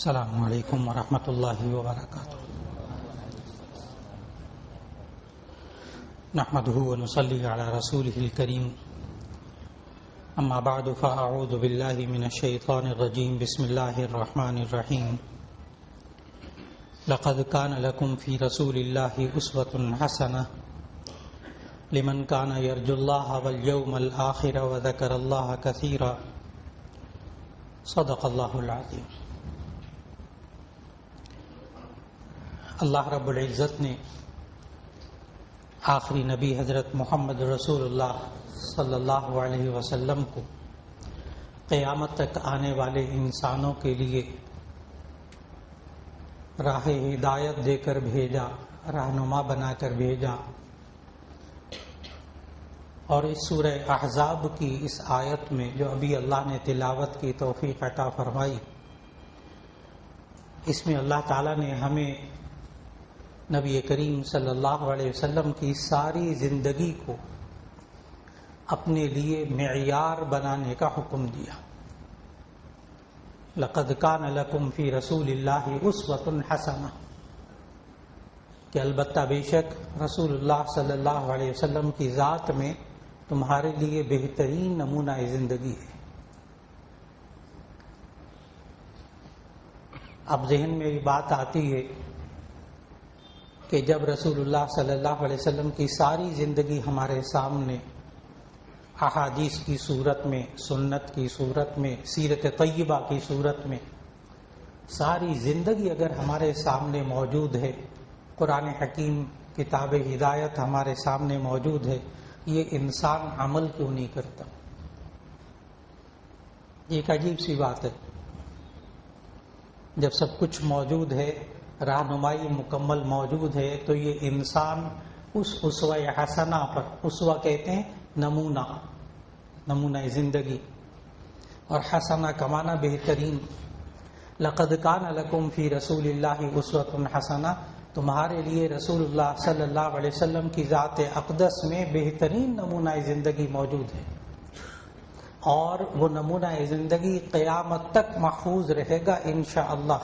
السلام علیکم ورحمۃ اللہ وبرکاتہ. نحمده ونصلي على رسوله الكريم. اما بعد فاعوذ بالله من الشيطان الرجيم. بسم الله الرحمن الرحيم. لقد كان لكم في رسول الله أسوة حسنة لمن كان يرجو الله واليوم الآخر وذكر الله كثيرا. صدق الله العظيم. اللہ رب العزت نے آخری نبی حضرت محمد رسول اللہ صلی اللہ علیہ وسلم کو قیامت تک آنے والے انسانوں کے لیے راہ ہدایت دے کر بھیجا، رہنما بنا کر بھیجا. اور اس سورہ احزاب کی اس آیت میں جو ابھی اللہ نے تلاوت کی توفیق عطا فرمائی، اس میں اللہ تعالیٰ نے ہمیں نبی کریم صلی اللہ علیہ وسلم کی ساری زندگی کو اپنے لیے معیار بنانے کا حکم دیا. لقد کان لکم فی رسول اللہ اسوۃ حسنہ، کہ البتہ بے شک رسول اللہ صلی اللہ علیہ وسلم کی ذات میں تمہارے لیے بہترین نمونہ زندگی ہے. اب ذہن میں یہ بات آتی ہے کہ جب رسول اللہ صلی اللہ علیہ وسلم کی ساری زندگی ہمارے سامنے احادیث کی صورت میں، سنت کی صورت میں، سیرت طیبہ کی صورت میں ساری زندگی اگر ہمارے سامنے موجود ہے، قرآن حکیم کتاب ہدایت ہمارے سامنے موجود ہے، یہ انسان عمل کیوں نہیں کرتا؟ یہ ایک عجیب سی بات ہے. جب سب کچھ موجود ہے، رہنمائی مکمل موجود ہے، تو یہ انسان اس اسوہ حسنہ پر، اسوہ کہتے ہیں نمونہ زندگی، اور حسنہ کا معنی بہترین. لقد کان لکم فی رسول اللہ اسوۃ حسنہ، تمہارے لیے رسول اللہ صلی اللہ علیہ وسلم کی ذات اقدس میں بہترین نمونہ زندگی موجود ہے، اور وہ نمونہ زندگی قیامت تک محفوظ رہے گا انشاءاللہ.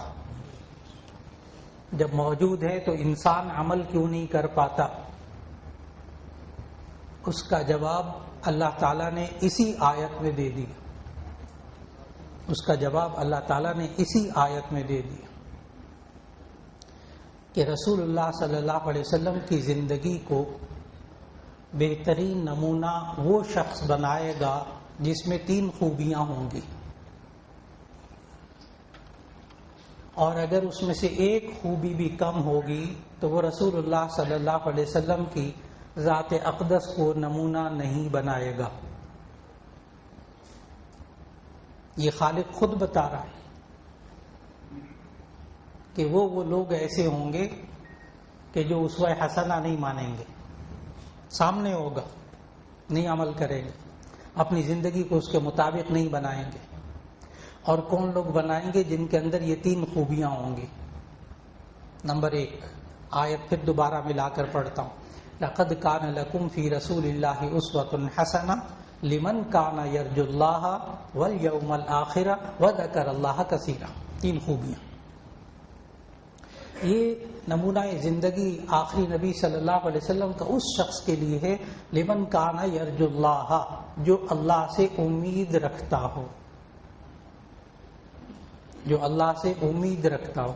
جب موجود ہے تو انسان عمل کیوں نہیں کر پاتا؟ اس کا جواب اللہ تعالیٰ نے اسی آیت میں دے دیا. اس کا جواب اللہ تعالیٰ نے اسی آیت میں دے دیا کہ رسول اللہ صلی اللہ علیہ وسلم کی زندگی کو بہترین نمونہ وہ شخص بنائے گا جس میں 3 خوبیاں ہوں گی، اور اگر اس میں سے ایک خوبی بھی کم ہوگی تو وہ رسول اللہ صلی اللہ علیہ وسلم کی ذات اقدس کو نمونہ نہیں بنائے گا. یہ خالق خود بتا رہا ہے کہ وہ لوگ ایسے ہوں گے کہ جو اسوہ حسنہ نہیں مانیں گے، سامنے ہوگا، نہیں عمل کریں گے، اپنی زندگی کو اس کے مطابق نہیں بنائیں گے. اور کون لوگ بنائیں گے؟ جن کے اندر یہ 3 خوبیاں ہوں گی. نمبر 1، آیت پھر دوبارہ ملا کر پڑھتا ہوں. لقد کان لکم فی رسول اللہ اسوۃ حسنہ لمن کان یرجو اللہ والیوم الآخر وذکر اللہ کثیرا. 3 خوبیاں. یہ نمونہ زندگی آخری نبی صلی اللہ علیہ وسلم کا اس شخص کے لیے ہے، لمن کان یرجو اللہ، جو اللہ سے امید رکھتا ہو، جو اللہ سے امید رکھتا ہو.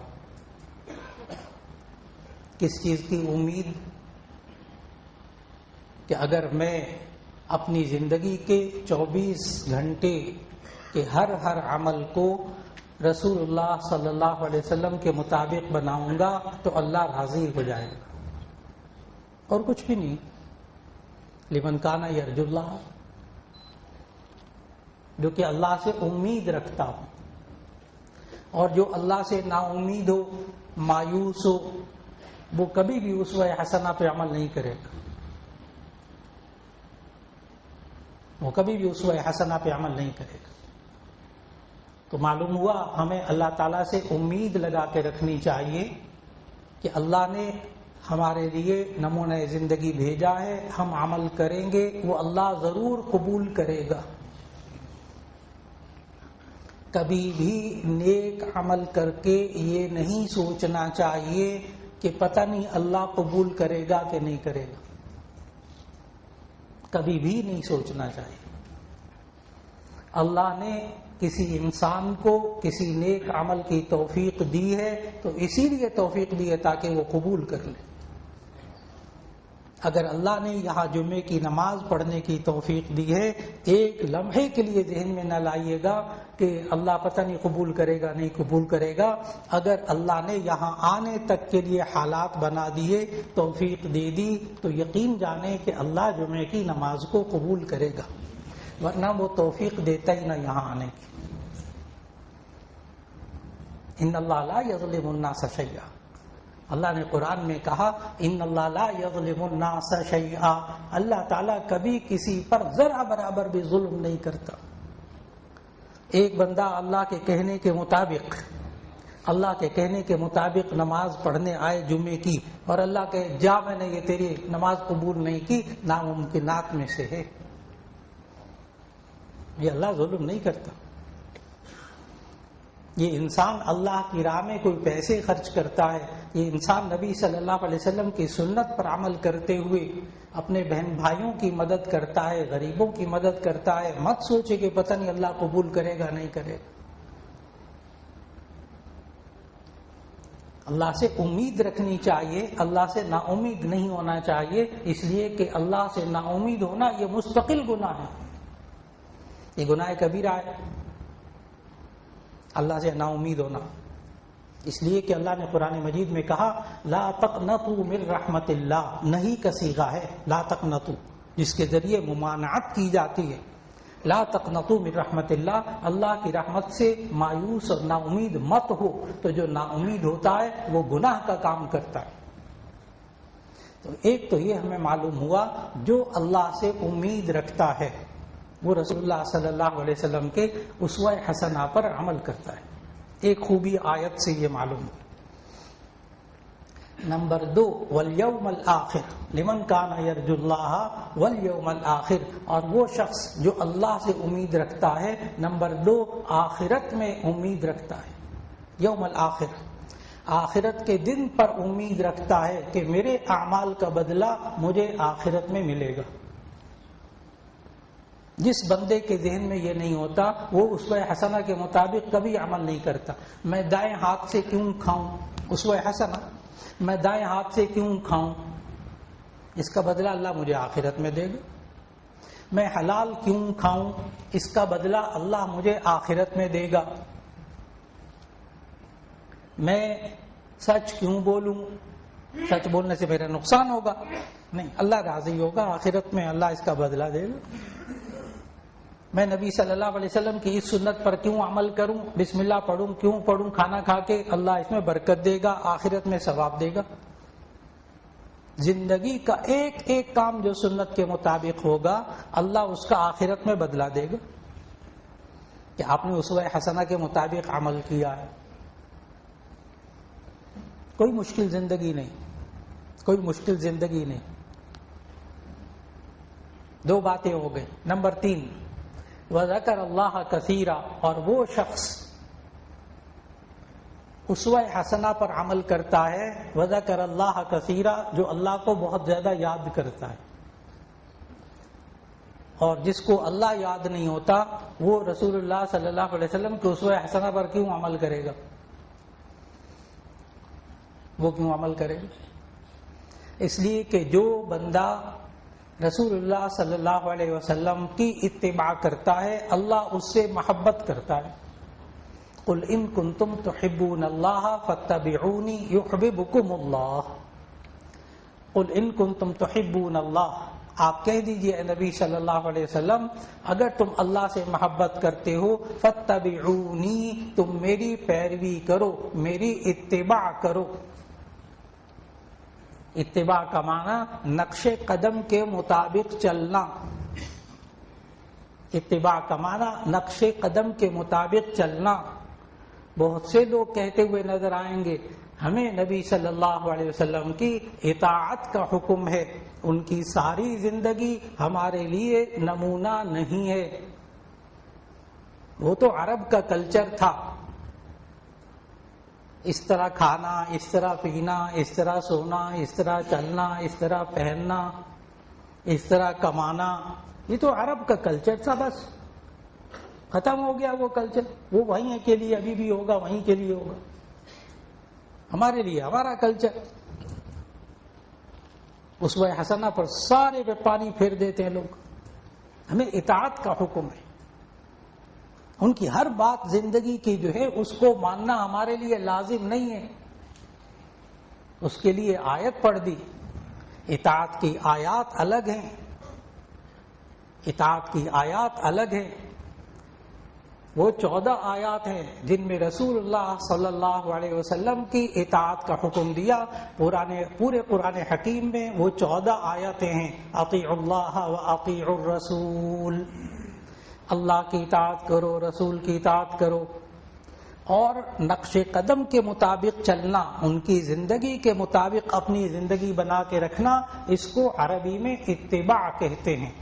کس چیز کی امید؟ کہ اگر میں اپنی زندگی کے 24 گھنٹے کے ہر عمل کو رسول اللہ صلی اللہ علیہ وسلم کے مطابق بناؤں گا تو اللہ راضی ہو جائے گا، اور کچھ بھی نہیں. لمن کان یرجو اللہ، جو کہ اللہ سے امید رکھتا ہو. اور جو اللہ سے نا امید ہو، مایوس ہو، وہ کبھی بھی اسوہ حسنہ پہ عمل نہیں کرے گا. وہ کبھی بھی اسوہ حسنہ پہ عمل نہیں کرے گا. تو معلوم ہوا ہمیں اللہ تعالیٰ سے امید لگا کے رکھنی چاہیے کہ اللہ نے ہمارے لیے نمونہ زندگی بھیجا ہے، ہم عمل کریں گے، وہ اللہ ضرور قبول کرے گا. کبھی بھی نیک عمل کر کے یہ نہیں سوچنا چاہیے کہ پتہ نہیں اللہ قبول کرے گا کہ نہیں کرے گا. کبھی بھی نہیں سوچنا چاہیے. اللہ نے کسی انسان کو کسی نیک عمل کی توفیق دی ہے تو اسی لیے توفیق دی ہے تاکہ وہ قبول کر لے. اگر اللہ نے یہاں جمعے کی نماز پڑھنے کی توفیق دی ہے، ایک لمحے کے لیے ذہن میں نہ لائیے گا کہ اللہ پتہ نہیں قبول کرے گا نہیں قبول کرے گا. اگر اللہ نے یہاں آنے تک کے لیے حالات بنا دیے، توفیق دے دی، تو یقین جانے کہ اللہ جمعے کی نماز کو قبول کرے گا، ورنہ وہ توفیق دیتا ہی نہ یہاں آنے کی. ان اللہ لا یظلم الناس شیئا. اللہ نے قرآن میں کہا ان اللہ لا یظلم الناس شیئا. اللہ تعالیٰ کبھی کسی پر ذرا برابر بھی ظلم نہیں کرتا. ایک بندہ اللہ کے کہنے کے مطابق نماز پڑھنے آئے جمعے کی، اور اللہ کہ جا میں نے یہ تیری نماز قبول نہیں کی، ناممکنات میں سے ہے. یہ اللہ ظلم نہیں کرتا. یہ انسان اللہ کی راہ میں کوئی پیسے خرچ کرتا ہے، یہ انسان نبی صلی اللہ علیہ وسلم کی سنت پر عمل کرتے ہوئے اپنے بہن بھائیوں کی مدد کرتا ہے، غریبوں کی مدد کرتا ہے. مت سوچے کہ پتہ نہیں اللہ قبول کرے گا نہیں کرے گا. اللہ سے امید رکھنی چاہیے، اللہ سے نا امید نہیں ہونا چاہیے، اس لیے کہ اللہ سے نا امید ہونا یہ مستقل گناہ ہے. یہ گناہ کبیرہ ہے، اللہ سے نا امید ہونا. اس لیے کہ اللہ نے قرآن مجید میں کہا لا تقنطوا من رحمت اللہ، نہیں کا صیغہ ہے لا تقنطوا، جس کے ذریعے ممانعت کی جاتی ہے. لا تقنطوا من رحمت اللہ، اللہ کی رحمت سے مایوس اور نا امید مت ہو. تو جو نا امید ہوتا ہے وہ گناہ کا کام کرتا ہے. تو ایک تو یہ ہمیں معلوم ہوا جو اللہ سے امید رکھتا ہے وہ رسول اللہ صلی اللہ علیہ وسلم کے اسوہ حسنہ پر عمل کرتا ہے. ایک خوبی آیت سے یہ معلوم ہے. نمبر 2 والیوم الآخر لمن کان یرجو اللہ والیوم الآخر، اور وہ شخص جو اللہ سے امید رکھتا ہے. نمبر 2 آخرت میں امید رکھتا ہے. یوم الآخر، آخرت کے دن پر امید رکھتا ہے کہ میرے اعمال کا بدلہ مجھے آخرت میں ملے گا. جس بندے کے ذہن میں یہ نہیں ہوتا وہ اسوہ حسنہ کے مطابق کبھی عمل نہیں کرتا. میں دائیں ہاتھ سے کیوں کھاؤں، اسوہ حسنہ، میں دائیں ہاتھ سے کیوں کھاؤں، اس کا بدلہ اللہ مجھے آخرت میں دے گا. میں حلال کیوں کھاؤں، اس کا بدلہ اللہ مجھے آخرت میں دے گا. میں سچ کیوں بولوں، سچ بولنے سے میرا نقصان ہوگا نہیں، اللہ راضی ہوگا، آخرت میں اللہ اس کا بدلہ دے گا. میں نبی صلی اللہ علیہ وسلم کی اس سنت پر کیوں عمل کروں، بسم اللہ پڑھوں کیوں پڑھوں کھانا کھا کے، اللہ اس میں برکت دے گا، آخرت میں ثواب دے گا. زندگی کا ایک ایک کام جو سنت کے مطابق ہوگا اللہ اس کا آخرت میں بدلہ دے گا کہ آپ نے اسوہ حسنہ کے مطابق عمل کیا ہے. کوئی مشکل زندگی نہیں، کوئی مشکل زندگی نہیں. 2 باتیں ہو گئی. نمبر 3 وذکر اللہ کثیرا، اور وہ شخص اسوہ حسنہ پر عمل کرتا ہے، وذکر اللہ کثیرا، جو اللہ کو بہت زیادہ یاد کرتا ہے. اور جس کو اللہ یاد نہیں ہوتا وہ رسول اللہ صلی اللہ علیہ وسلم کے اسوہ حسنہ پر کیوں عمل کرے گا، وہ کیوں عمل کرے گا؟ اس لیے کہ جو بندہ رسول اللہ صلی اللہ علیہ وسلم کی اتباع کرتا ہے اللہ اس سے محبت کرتا ہے. قل ان کنتم تحبون اللہ فاتبعونی یحببکم اللہ. قل ان کنتم تحبون اللہ، آپ کہہ دیجئے اے نبی صلی اللہ علیہ وسلم اگر تم اللہ سے محبت کرتے ہو فاتبعونی، تم میری پیروی کرو، میری اتباع کرو. اتباع کا معنی نقش قدم کے مطابق چلنا. اتباع کا معنی نقش قدم کے مطابق چلنا. بہت سے لوگ کہتے ہوئے نظر آئیں گے ہمیں نبی صلی اللہ علیہ وسلم کی اطاعت کا حکم ہے، ان کی ساری زندگی ہمارے لیے نمونہ نہیں ہے. وہ تو عرب کا کلچر تھا، اس طرح کھانا، اس طرح پینا، اس طرح سونا، اس طرح چلنا، اس طرح پہننا، اس طرح کمانا، یہ تو عرب کا کلچر تھا، بس ختم ہو گیا وہ کلچر. وہ وہیں کے لیے ابھی بھی ہوگا، وہیں کے لیے ہوگا. ہمارے لیے ہمارا کلچر، اسوہ حسنہ پر سارے پہ پانی پھیر دیتے ہیں لوگ. ہمیں اطاعت کا حکم ہے، ان کی ہر بات زندگی کی جو ہے اس کو ماننا ہمارے لیے لازم نہیں ہے. اس کے لیے آیت پڑھ دی. اطاعت کی آیات الگ ہیں، اطاعت کی آیات الگ ہیں. وہ 14 آیات ہیں جن میں رسول اللہ صلی اللہ علیہ وسلم کی اطاعت کا حکم دیا. پورے قرآن حکیم میں وہ 14 آیتیں ہیں. اطیعوا اللہ و اطیعوا الرسول، اللہ کی اطاعت کرو، رسول کی اطاعت کرو. اور نقش قدم کے مطابق چلنا، ان کی زندگی کے مطابق اپنی زندگی بنا کے رکھنا، اس کو عربی میں اتباع کہتے ہیں.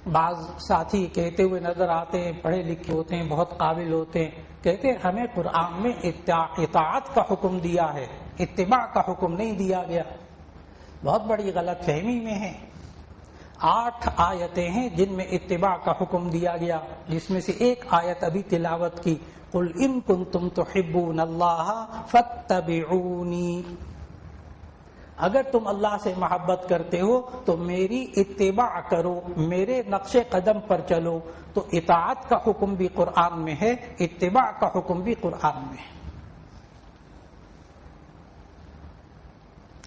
بعض ساتھی کہتے ہوئے نظر آتے ہیں، پڑھے لکھے ہوتے ہیں، بہت قابل ہوتے ہیں، کہتے ہیں ہمیں قرآن میں اطاعت کا حکم دیا ہے، اتباع کا حکم نہیں دیا گیا. بہت بڑی غلط فہمی میں ہے. 8 آیتیں ہیں جن میں اتباع کا حکم دیا گیا، جس میں سے ایک آیت ابھی تلاوت کی، قل ان کنتم تحبون اللہ فاتبعونی. اگر تم اللہ سے محبت کرتے ہو تو میری اتباع کرو، میرے نقش قدم پر چلو. تو اطاعت کا حکم بھی قرآن میں ہے، اتباع کا حکم بھی قرآن میں ہے.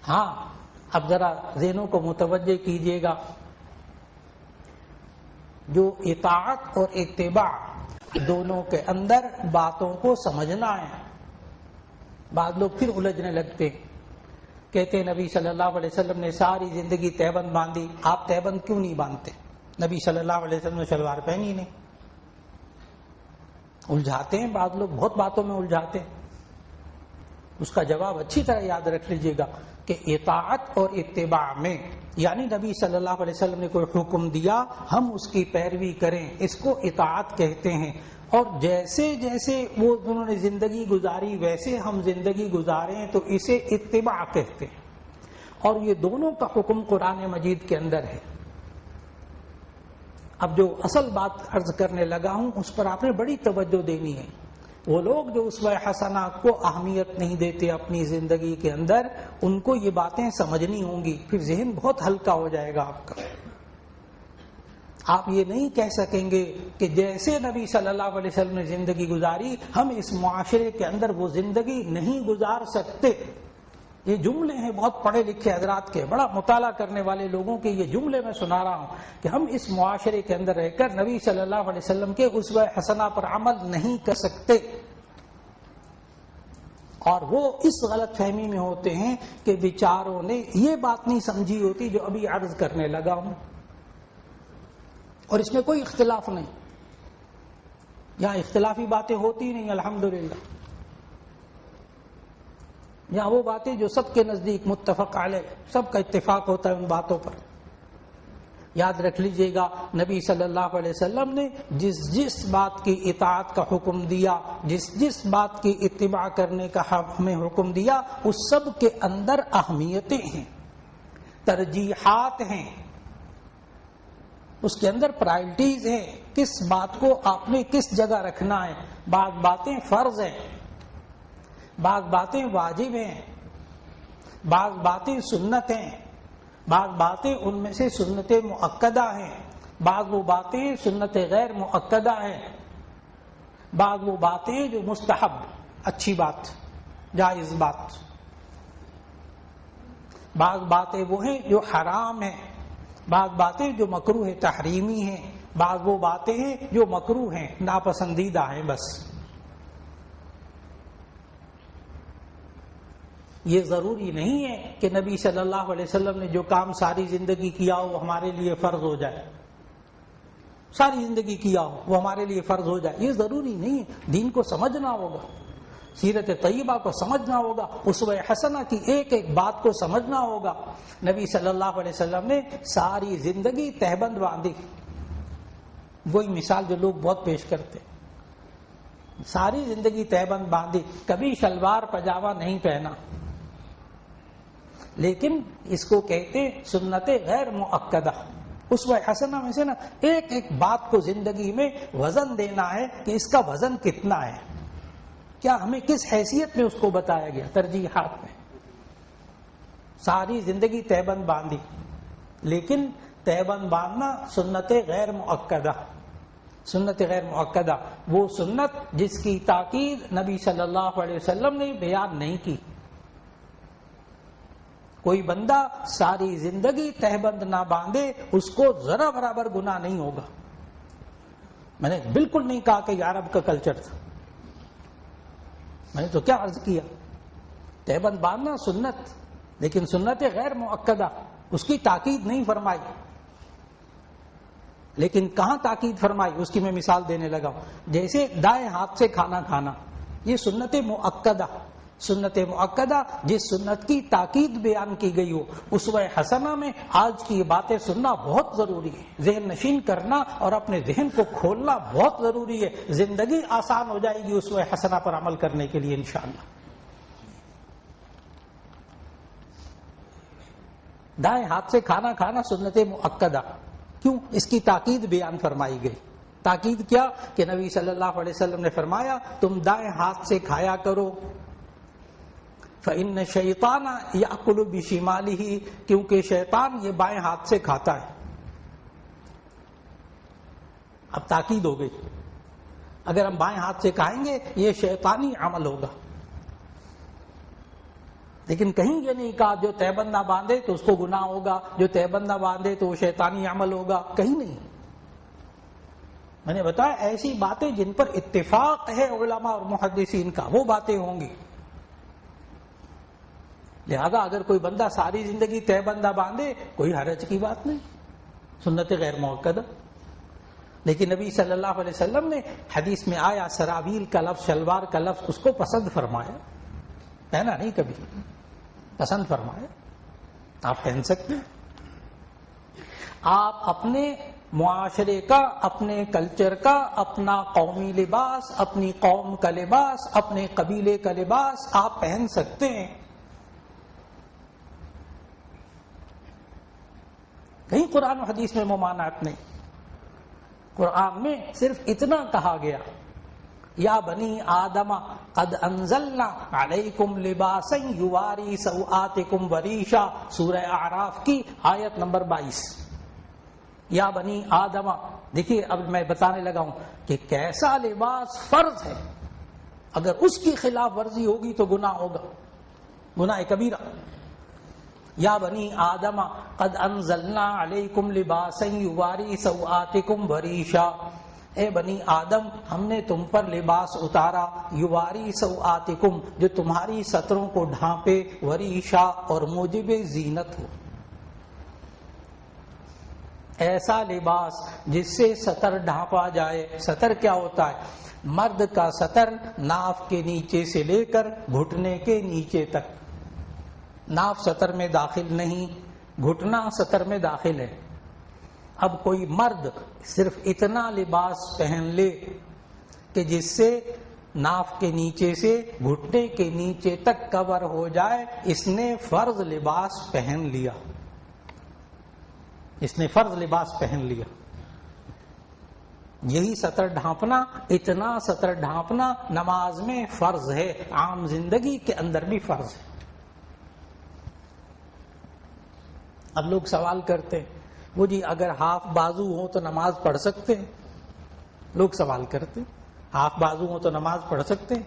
ہاں، اب ذرا ذہنوں کو متوجہ کیجیے گا. جو اطاعت اور اتباع دونوں کے اندر باتوں کو سمجھنا ہے. بعض لوگ پھر الجھنے لگتے، کہتے ہیں نبی صلی اللہ علیہ وسلم نے ساری زندگی تہبند باندھی، آپ تہبند کیوں نہیں باندھتے؟ نبی صلی اللہ علیہ وسلم نے شلوار پہنی نہیں. الجھاتے ہیں بعض لوگ، بہت باتوں میں الجھاتے ہیں. اس کا جواب اچھی طرح یاد رکھ لیجئے گا کہ اطاعت اور اتباع میں، یعنی نبی صلی اللہ علیہ وسلم نے کوئی حکم دیا، ہم اس کی پیروی کریں، اس کو اطاعت کہتے ہیں. اور جیسے جیسے وہ انہوں نے زندگی گزاری ویسے ہم زندگی گزاریں تو اسے اتباع کہتے ہیں. اور یہ دونوں کا حکم قرآن مجید کے اندر ہے. اب جو اصل بات عرض کرنے لگا ہوں اس پر آپ نے بڑی توجہ دینی ہے. وہ لوگ جو اسوہ حسنہ کو اہمیت نہیں دیتے اپنی زندگی کے اندر، ان کو یہ باتیں سمجھنی ہوں گی، پھر ذہن بہت ہلکا ہو جائے گا آپ کا. آپ یہ نہیں کہہ سکیں گے کہ جیسے نبی صلی اللہ علیہ وسلم نے زندگی گزاری ہم اس معاشرے کے اندر وہ زندگی نہیں گزار سکتے. یہ جملے ہیں بہت پڑھے لکھے حضرات کے، بڑا مطالعہ کرنے والے لوگوں کے یہ جملے میں سنا رہا ہوں کہ ہم اس معاشرے کے اندر رہ کر نبی صلی اللہ علیہ وسلم کے اسوہ حسنہ پر عمل نہیں کر سکتے. اور وہ اس غلط فہمی میں ہوتے ہیں کہ بیچاروں نے یہ بات نہیں سمجھی ہوتی جو ابھی عرض کرنے لگا ہوں. اور اس میں کوئی اختلاف نہیں، یہاں اختلافی باتیں ہوتی نہیں الحمدللہ. یہاں وہ باتیں جو سب کے نزدیک متفق علیہ، سب کا اتفاق ہوتا ہے ان باتوں پر. یاد رکھ لیجئے گا نبی صلی اللہ علیہ وسلم نے جس بات کی اطاعت کا حکم دیا، جس بات کی اتباع کرنے کا ہمیں حکم دیا، اس سب کے اندر اہمیتیں ہیں، ترجیحات ہیں، اس کے اندر پرائرٹیز ہیں. کس بات کو آپ نے کس جگہ رکھنا ہے. بعض باتیں فرض ہیں، بعض باتیں واجب ہیں، بعض باتیں سنت ہیں، بعض باتیں ان میں سے سنت مؤکدہ ہیں، بعض وہ باتیں سنت غیر مؤکدہ ہیں، بعض وہ باتیں جو مستحب، اچھی بات، جائز بات، بعض باتیں وہ ہیں جو حرام ہیں، بعض باتیں جو مکروہ تحریمی ہیں، بعض وہ باتیں ہیں جو مکروہ ہیں، ناپسندیدہ ہیں. بس یہ ضروری نہیں ہے کہ نبی صلی اللہ علیہ وسلم نے جو کام ساری زندگی کیا ہو وہ ہمارے لیے فرض ہو جائے. ساری زندگی کیا ہو وہ ہمارے لیے فرض ہو جائے، یہ ضروری نہیں ہے. دین کو سمجھنا ہوگا، سیرت طیبہ کو سمجھنا ہوگا، اسوہ حسنہ کی ایک ایک بات کو سمجھنا ہوگا. نبی صلی اللہ علیہ وسلم نے ساری زندگی تہبند باندھی، وہی مثال جو لوگ بہت پیش کرتے، ساری زندگی تہبند باندھی، کبھی شلوار پجامہ نہیں پہنا، لیکن اس کو کہتے سنت غیر مؤکدہ۔ اسوہ حسنہ میں سے نا ایک ایک بات کو زندگی میں وزن دینا ہے کہ اس کا وزن کتنا ہے، کیا ہمیں کس حیثیت میں اس کو بتایا گیا، ترجیحات میں۔ ساری زندگی تہبند باندھی، لیکن تہبند باندھنا سنت غیر مؤکدہ۔ سنت غیر مؤکدہ وہ سنت جس کی تاکید نبی صلی اللہ علیہ وسلم نے بیان نہیں کی۔ کوئی بندہ ساری زندگی تہبند نہ باندھے، اس کو ذرا برابر گناہ نہیں ہوگا۔ میں نے بالکل نہیں کہا کہ یہ عرب کا کلچر تھا، میں نے تو کیا عرض کیا، تہبند باندھنا سنت، لیکن سنت غیر مؤکدہ، اس کی تاکید نہیں فرمائی۔ لیکن کہاں تاکید فرمائی، اس کی میں مثال دینے لگا ہوں۔ جیسے دائیں ہاتھ سے کھانا کھانا، یہ سنت مؤکدہ، سنت مؤکدہ جس سنت کی تاکید بیان کی گئی ہو۔ اسوہ حسنہ میں آج کی یہ باتیں سننا بہت ضروری ہے، ذہن نشین کرنا اور اپنے ذہن کو کھولنا بہت ضروری ہے، زندگی آسان ہو جائے گی اسوہ حسنہ پر عمل کرنے کے لیے انشاءاللہ۔ دائیں ہاتھ سے کھانا کھانا سنت مؤکدہ، کیوں؟ اس کی تاکید بیان فرمائی گئی۔ تاکید کیا کہ نبی صلی اللہ علیہ وسلم نے فرمایا تم دائیں ہاتھ سے کھایا کرو، فإن الشیطان یأکل بشمالہ، کیونکہ شیطان یہ بائیں ہاتھ سے کھاتا ہے۔ اب تاکید ہو گئی، اگر ہم بائیں ہاتھ سے کھائیں گے یہ شیطانی عمل ہوگا، لیکن کہیں یہ نہیں کہا جو تہبند نہ باندھے تو اس کو گناہ ہوگا، جو تہبند نہ باندھے تو وہ شیطانی عمل ہوگا، کہیں نہیں۔ میں نے بتایا ایسی باتیں جن پر اتفاق ہے علماء اور محدثین کا، وہ باتیں ہوں گی۔ لہذا اگر کوئی بندہ ساری زندگی تہبند نہ باندھے کوئی حرج کی بات نہیں، سنت غیر مؤکدہ۔ لیکن نبی صلی اللہ علیہ وسلم نے حدیث میں آیا سراویل کا لفظ، شلوار کا لفظ، اس کو پسند فرمایا، پہنا نہیں کبھی، پسند فرمایا، آپ پہن سکتے ہیں۔ آپ اپنے معاشرے کا، اپنے کلچر کا، اپنا قومی لباس، اپنی قوم کا لباس، اپنے قبیلے کا لباس آپ پہن سکتے ہیں۔ کہیں قرآن و حدیث میں ممانعت نہیں، قرآن میں صرف اتنا کہا گیا یا بنی آدم قد انزلنا علیکم لباسا یواری سوآتکم وریشا، سورہ اعراف کی آیت نمبر 22۔ یا بنی آدم، دیکھیے اب میں بتانے لگا ہوں کہ کیسا لباس فرض ہے، اگر اس کی خلاف ورزی ہوگی تو گناہ ہوگا، گناہ کبیرہ۔ یا بنی آدم قد انزلنا علیکم لباسا یواری سوآتکم وریشا، اے بنی آدم ہم نے تم پر لباس اتارا، یواری سوآتکم جو تمہاری ستروں کو ڈھانپے، وریشا اور موجب زینت ہو، ایسا لباس جس سے ستر ڈھانپا جائے۔ ستر کیا ہوتا ہے؟ مرد کا ستر ناف کے نیچے سے لے کر گھٹنے کے نیچے تک، ناف سطر میں داخل نہیں، گھٹنا سطر میں داخل ہے۔ اب کوئی مرد صرف اتنا لباس پہن لے کہ جس سے ناف کے نیچے سے گھٹنے کے نیچے تک کور ہو جائے، اس نے فرض لباس پہن لیا، اس نے فرض لباس پہن لیا۔ یہی سطر ڈھانپنا، اتنا سطر ڈھانپنا نماز میں فرض ہے، عام زندگی کے اندر بھی فرض ہے۔ اب لوگ سوال کرتے ہیں وہ جی اگر ہاف بازو ہو تو نماز پڑھ سکتے ہیں، لوگ سوال کرتے ہیں ہاف بازو ہو تو نماز پڑھ سکتے ہیں،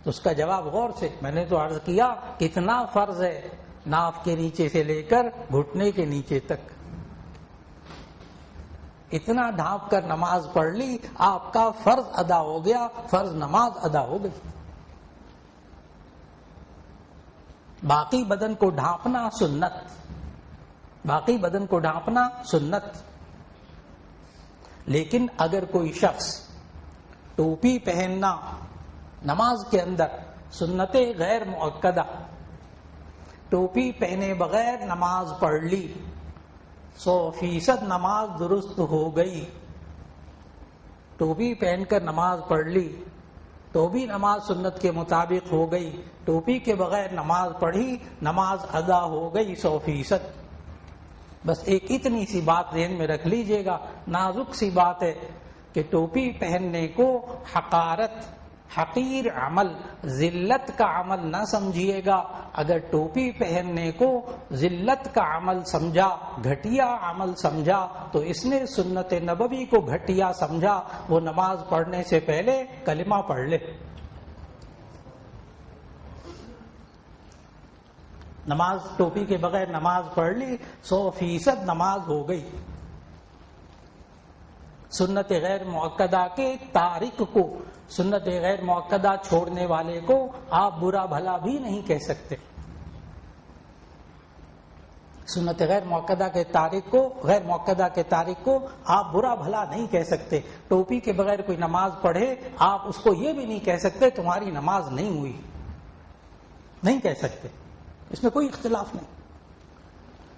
تو اس کا جواب غور سے، میں نے تو عرض کیا کتنا فرض ہے، ناف کے نیچے سے لے کر گھٹنے کے نیچے تک، اتنا ڈھانپ کر نماز پڑھ لی، آپ کا فرض ادا ہو گیا، فرض نماز ادا ہو گئی۔ باقی بدن کو ڈھانپنا سنت، باقی بدن کو ڈھانپنا سنت۔ لیکن اگر کوئی شخص ٹوپی پہننا نماز کے اندر سنت غیر مؤکدہ، ٹوپی پہنے بغیر نماز پڑھ لی، 100% نماز درست ہو گئی، ٹوپی پہن کر نماز پڑھ لی تو بھی نماز سنت کے مطابق ہو گئی، ٹوپی کے بغیر نماز پڑھی نماز ادا ہو گئی 100%۔ بس ایک اتنی سی بات ذہن میں رکھ لیجئے گا، نازک سی بات ہے کہ ٹوپی پہننے کو حقارت، حقیر عمل، ذلت کا عمل نہ سمجھیے گا۔ اگر ٹوپی پہننے کو ذلت کا عمل سمجھا، گھٹیا عمل سمجھا، تو اس نے سنت نبوی کو گھٹیا سمجھا۔ وہ نماز پڑھنے سے پہلے کلمہ پڑھ لے، نماز ٹوپی کے بغیر نماز پڑھ لی 100% نماز ہو گئی۔ سنت غیر مؤکدہ کے تارک کو، سنت غیر مؤکدہ چھوڑنے والے کو آپ برا بھلا بھی نہیں کہہ سکتے۔ سنت غیر مؤکدہ کے تارک کو، غیر مؤکدہ کے تارک کو آپ برا بھلا نہیں کہہ سکتے۔ ٹوپی کے بغیر کوئی نماز پڑھے آپ اس کو یہ بھی نہیں کہہ سکتے تمہاری نماز نہیں ہوئی، نہیں کہہ سکتے، اس میں کوئی اختلاف نہیں۔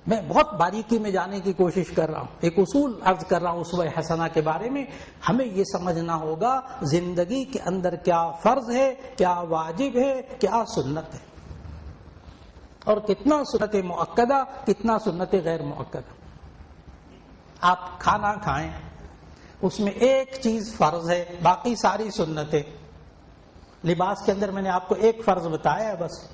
میں بہت باریکی میں جانے کی کوشش کر رہا ہوں، ایک اصول عرض کر رہا ہوں اسوہ حسنہ کے بارے میں۔ ہمیں یہ سمجھنا ہوگا زندگی کے اندر کیا فرض ہے، کیا واجب ہے، کیا سنت ہے، اور کتنا سنت مؤکدہ، کتنا سنت غیر مؤکدہ۔ آپ کھانا کھائیں، اس میں ایک چیز فرض ہے، باقی ساری سنتیں۔ لباس کے اندر میں نے آپ کو ایک فرض بتایا ہے، بس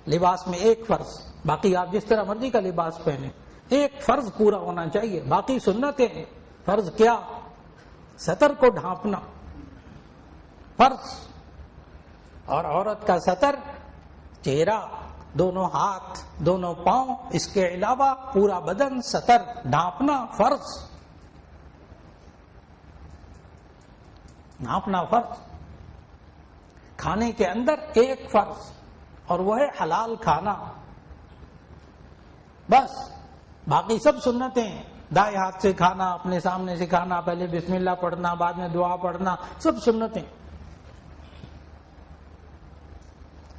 لباس میں ایک فرض، باقی آپ جس طرح مرضی کا لباس پہنے، ایک فرض پورا ہونا چاہیے، باقی سنتیں۔ فرض کیا؟ سطر کو ڈھانپنا فرض، اور عورت کا سطر چہرہ، دونوں ہاتھ، دونوں پاؤں، اس کے علاوہ پورا بدن سطر ڈھانپنا فرض، ڈھانپنا فرض۔ کھانے کے اندر ایک فرض، اور وہ ہے حلال کھانا، بس باقی سب سنتیں۔ دائیں ہاتھ سے کھانا، اپنے سامنے سے کھانا، پہلے بسم اللہ پڑھنا، بعد میں دعا پڑھنا، سب سنتیں۔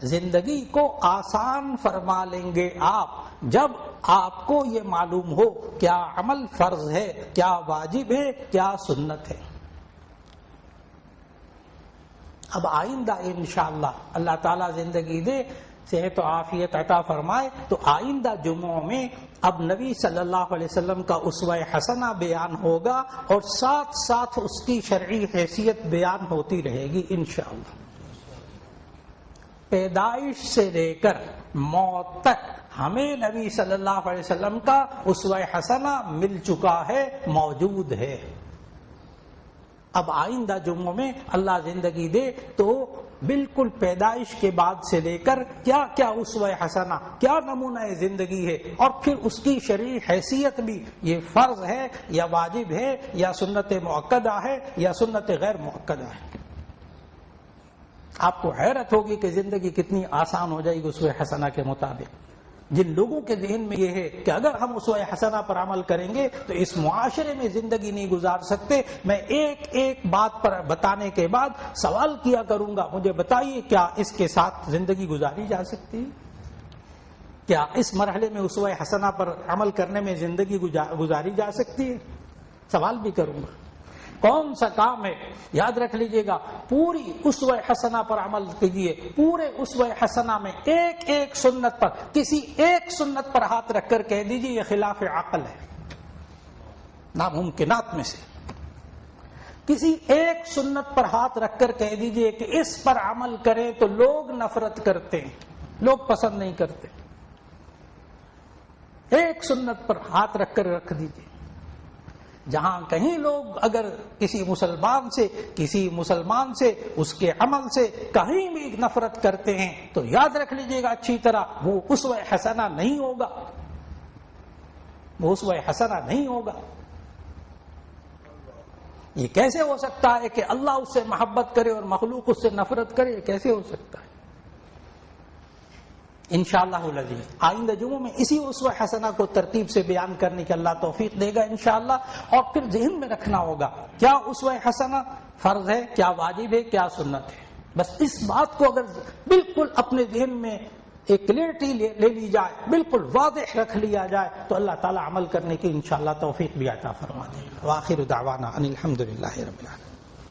زندگی کو آسان فرما لیں گے آپ جب آپ کو یہ معلوم ہو کیا عمل فرض ہے، کیا واجب ہے، کیا سنت ہے۔ اب آئندہ انشاءاللہ اللہ تعالیٰ زندگی دے، صحت و عافیت عطا فرمائے، تو آئندہ جمعوں میں اب نبی صلی اللہ علیہ وسلم کا اسوہ حسنہ بیان ہوگا، اور ساتھ ساتھ اس کی شرعی حیثیت بیان ہوتی رہے گی انشاءاللہ۔ پیدائش سے لے کر موت تک ہمیں نبی صلی اللہ علیہ وسلم کا اسوہ حسنہ مل چکا ہے، موجود ہے۔ اب آئندہ جمعوں میں اللہ زندگی دے تو بالکل پیدائش کے بعد سے لے کر کیا کیا اسوہ حسنہ، کیا نمونہ زندگی ہے، اور پھر اس کی شرعی حیثیت بھی، یہ فرض ہے یا واجب ہے یا سنت مؤکدہ ہے یا سنت غیر مؤکدہ ہے۔ آپ کو حیرت ہوگی کہ زندگی کتنی آسان ہو جائے گی اسوہ حسنہ کے مطابق۔ جن لوگوں کے ذہن میں یہ ہے کہ اگر ہم اسوہ حسنہ پر عمل کریں گے تو اس معاشرے میں زندگی نہیں گزار سکتے، میں ایک ایک بات پر بتانے کے بعد سوال کیا کروں گا، مجھے بتائیے کیا اس کے ساتھ زندگی گزاری جا سکتی ہے؟ کیا اس مرحلے میں اسوہ حسنہ پر عمل کرنے میں زندگی گزاری جا سکتی ہے؟ سوال بھی کروں گا۔ کون سا کام ہے؟ یاد رکھ لیجئے گا، پوری اسوہ حسنہ پر عمل کیجئے، پورے اسوہ حسنہ میں ایک ایک سنت پر، کسی ایک سنت پر ہاتھ رکھ کر کہہ دیجئے یہ خلاف عقل ہے، ناممکنات میں سے کسی ایک سنت پر ہاتھ رکھ کر کہہ دیجئے کہ اس پر عمل کریں تو لوگ نفرت کرتے ہیں، لوگ پسند نہیں کرتے۔ ایک سنت پر ہاتھ رکھ کر رکھ دیجئے، جہاں کہیں لوگ اگر کسی مسلمان سے اس کے عمل سے کہیں بھی نفرت کرتے ہیں تو یاد رکھ لیجئے گا اچھی طرح، وہ اسوہ حسنہ نہیں ہوگا، وہ اسوہ حسنہ نہیں ہوگا۔ یہ کیسے ہو سکتا ہے کہ اللہ اس سے محبت کرے اور مخلوق اس سے نفرت کرے؟ یہ کیسے ہو سکتا ہے؟ انشاءاللہ العزیز آئندہ جمعوں میں اسی اسوہ حسنہ کو ترتیب سے بیان کرنے کی اللہ توفیق دے گا انشاءاللہ۔ اور پھر ذہن میں رکھنا ہوگا کیا اسوہ حسنہ فرض ہے، کیا واجب ہے، کیا سنت ہے۔ بس اس بات کو اگر بالکل اپنے ذہن میں ایک کلیئرٹی لے لی جائے، بالکل واضح رکھ لیا جائے، تو اللہ تعالیٰ عمل کرنے کی انشاءاللہ توفیق بھی عطا فرما دے گا۔ وآخر دعوانا ان الحمدللہ رب العالمین۔